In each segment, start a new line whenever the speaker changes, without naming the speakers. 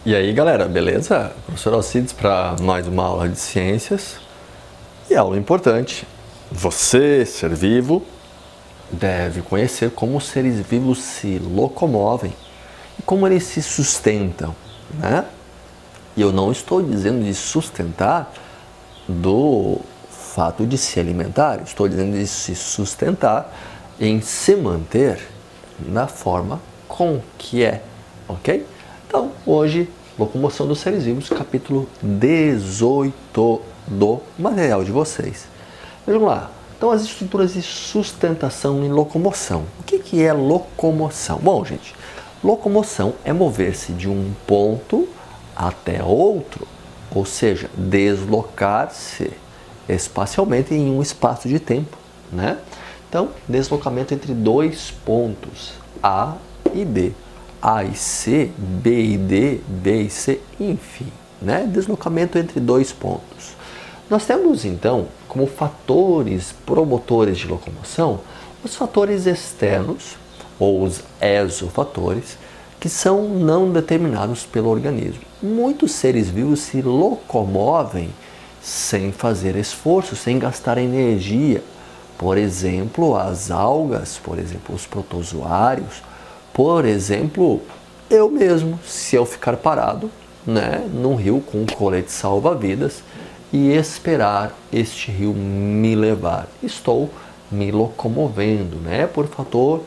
E aí galera, beleza? Professor Alcides para mais uma aula de ciências. E aula importante, você, ser vivo, deve conhecer como os seres vivos se locomovem e como eles se sustentam, né? E eu não estou dizendo de sustentar do fato de se alimentar, estou dizendo de se sustentar em se manter na forma com que é, ok? Então, hoje, locomoção dos seres vivos, capítulo 18 do material de vocês. Vejam lá, então as estruturas de sustentação e locomoção. O que é locomoção? Bom, gente, locomoção é mover-se de um ponto até outro, ou seja, deslocar-se espacialmente em um espaço de tempo, né? Então, deslocamento entre dois pontos, A e B. A e C, B e D, B e C, enfim, né? Deslocamento entre dois pontos. Nós temos, então, como fatores promotores de locomoção, os fatores externos, ou os exofatores, que são não determinados pelo organismo. Muitos seres vivos se locomovem sem fazer esforço, sem gastar energia. Por exemplo, as algas, por exemplo, os protozoários, por exemplo, eu mesmo, se eu ficar parado, né, num rio com um colete salva-vidas e esperar este rio me levar, estou me locomovendo, né, por fator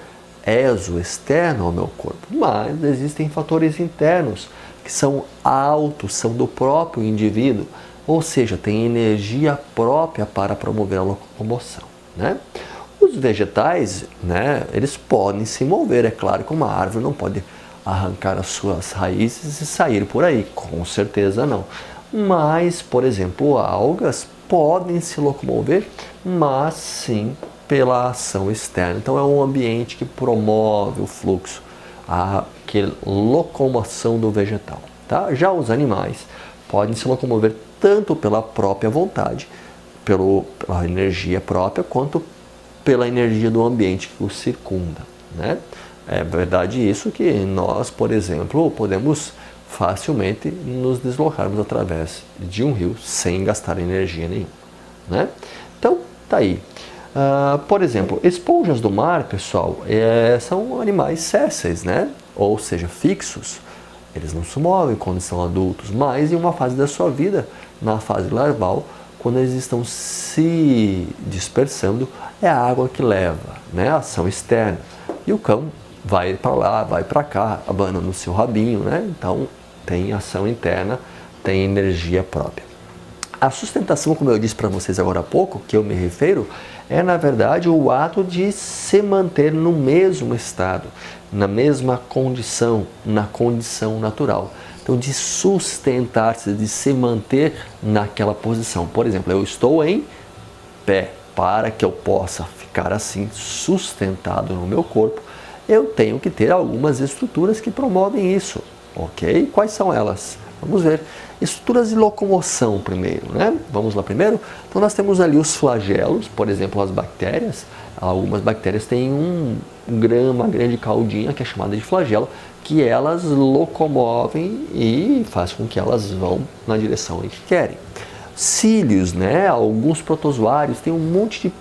externo ao meu corpo. Mas existem fatores internos que são altos, são do próprio indivíduo, ou seja, tem energia própria para promover a locomoção, né? Os vegetais, né, eles podem se mover, é claro que uma árvore não pode arrancar as suas raízes e sair por aí, com certeza não. Mas, por exemplo, algas podem se locomover, mas sim pela ação externa. Então é um ambiente que promove o fluxo, a locomoção do vegetal. Tá? Já os animais podem se locomover tanto pela própria vontade, pela energia própria, quanto pela energia do ambiente que o circunda, né? É verdade isso que nós, por exemplo, podemos facilmente nos deslocarmos através de um rio sem gastar energia nenhuma, né? Então, tá aí. Por exemplo, esponjas do mar, pessoal, são animais sésseis, né? Ou seja, fixos. Eles não se movem quando são adultos, mas em uma fase da sua vida, na fase larval, quando eles estão se dispersando, é a água que leva, né? A ação externa. E o cão vai para lá, vai para cá, abanando o seu rabinho, né? Então tem ação interna, tem energia própria. A sustentação, como eu disse para vocês agora há pouco, que eu me refiro, é na verdade o ato de se manter no mesmo estado, na mesma condição, na condição natural. Então, de sustentar-se, de se manter naquela posição. Por exemplo, eu estou em pé. Para que eu possa ficar assim, sustentado no meu corpo, eu tenho que ter algumas estruturas que promovem isso, ok? Quais são elas? Vamos ver. Estruturas de locomoção primeiro, né? Vamos lá primeiro? Então, nós temos ali os flagelos, por exemplo, as bactérias. Algumas bactérias têm uma grande caudinha, que é chamada de flagelo, que elas locomovem e faz com que elas vão na direção que querem. Cílios, né? Alguns protozoários têm um monte de,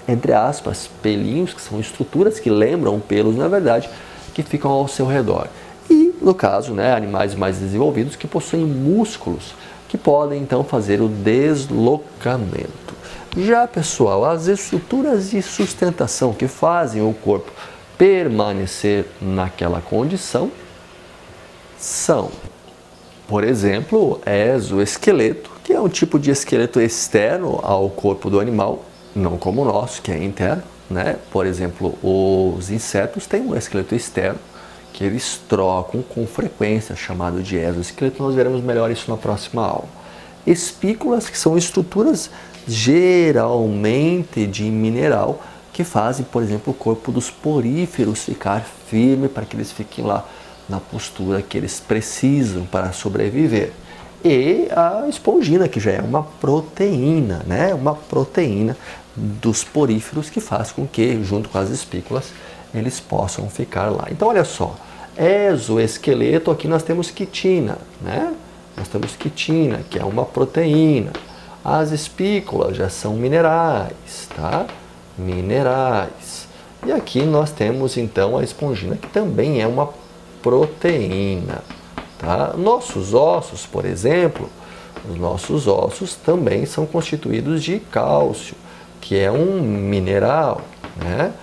entre aspas, pelinhos, que são estruturas que lembram pelos, na verdade, que ficam ao seu redor. E, no caso, né, animais mais desenvolvidos que possuem músculos, que podem, então, fazer o deslocamento. Já, pessoal, as estruturas de sustentação que fazem o corpo permanecer naquela condição são, por exemplo, exoesqueleto, que é um tipo de esqueleto externo ao corpo do animal, não como o nosso, que é interno, né? Por exemplo, os insetos têm um esqueleto externo que eles trocam com frequência, chamado de exoesqueleto. Nós veremos melhor isso na próxima aula. Espículas, que são estruturas geralmente de mineral, que fazem, por exemplo, o corpo dos poríferos ficar firme para que eles fiquem lá na postura que eles precisam para sobreviver. E a espongina, que já é uma proteína, né? Uma proteína dos poríferos que faz com que, junto com as espículas, eles possam ficar lá. Então, olha só, Exoesqueleto, aqui nós temos quitina, né? Nós temos quitina, que é uma proteína. As espículas já são minerais, tá? Minerais. E aqui nós temos então a espongina, que também é uma proteína, tá? Nossos ossos, por exemplo, os nossos ossos também são constituídos de cálcio, que é um mineral, né?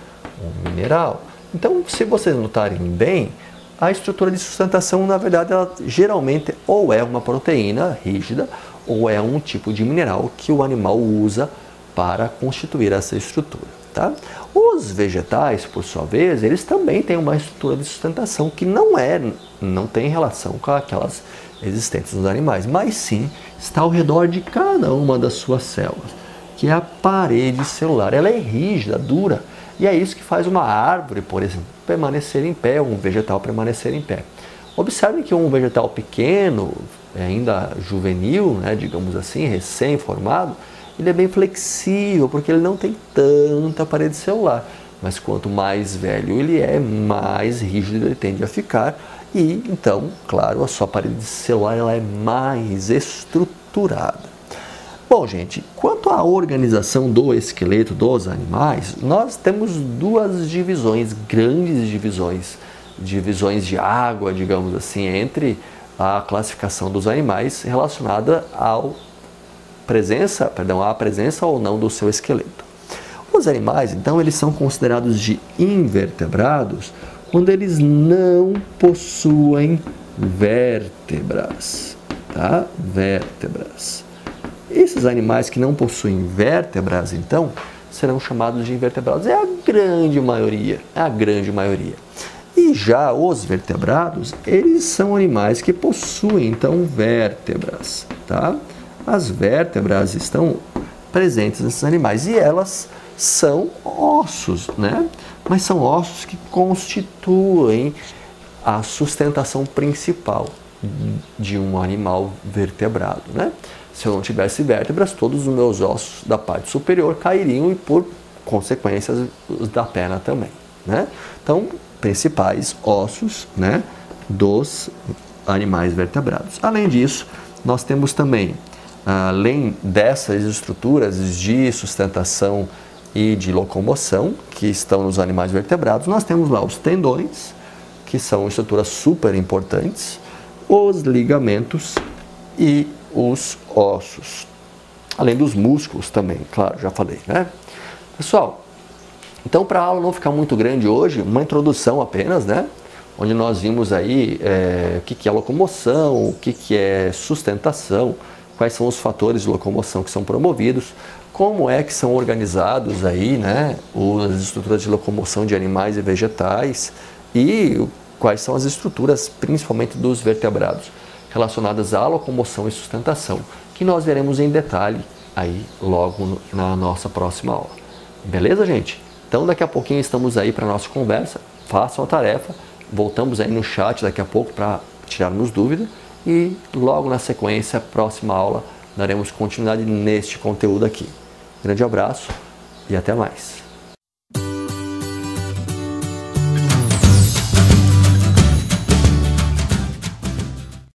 Um mineral. Então, se vocês notarem bem, a estrutura de sustentação, na verdade, ela geralmente ou é uma proteína rígida ou é um tipo de mineral que o animal usa para constituir essa estrutura, tá? Os vegetais, por sua vez, eles também têm uma estrutura de sustentação que não tem relação com aquelas existentes nos animais, mas sim está ao redor de cada uma das suas células, que é a parede celular. Ela é rígida, dura, e é isso que faz uma árvore, por exemplo, permanecer em pé, um vegetal permanecer em pé. Observe que um vegetal pequeno, ainda juvenil, né, digamos assim, recém-formado, ele é bem flexível, porque ele não tem tanta parede celular. Mas quanto mais velho ele é, mais rígido ele tende a ficar. E então, claro, a sua parede celular ela é mais estruturada. Bom, gente, quanto à organização do esqueleto dos animais, nós temos duas divisões, grandes divisões de água, digamos assim, entre a classificação dos animais relacionada à presença ou não do seu esqueleto. Os animais, então, eles são considerados de invertebrados quando eles não possuem vértebras, tá? Vértebras. Esses animais que não possuem vértebras, então, serão chamados de invertebrados. É a grande maioria, E já os vertebrados, eles são animais que possuem, então, vértebras, tá? As vértebras estão presentes nesses animais e elas são ossos, né? Mas são ossos que constituem a sustentação principal de um animal vertebrado, né? Se eu não tivesse vértebras, todos os meus ossos da parte superior cairiam e, por consequências, os da perna também, né? Então, principais ossos, né, dos animais vertebrados. Além disso, nós temos também, além dessas estruturas de sustentação e de locomoção que estão nos animais vertebrados, nós temos lá os tendões, que são estruturas super importantes, os ligamentos e os ossos, além dos músculos também, claro, já falei, né? Pessoal, então para a aula não ficar muito grande hoje, uma introdução apenas, né? Onde nós vimos aí o que é locomoção, o que é sustentação, quais são os fatores de locomoção que são promovidos, como é que são organizados aí, né, as estruturas de locomoção de animais e vegetais e quais são as estruturas, principalmente dos vertebrados, relacionadas à locomoção e sustentação, que nós veremos em detalhe aí logo na nossa próxima aula. Beleza, gente? Então daqui a pouquinho estamos aí para a nossa conversa, façam a tarefa, voltamos aí no chat daqui a pouco para tirarmos dúvida e logo na sequência, próxima aula, daremos continuidade neste conteúdo aqui. Grande abraço e até mais.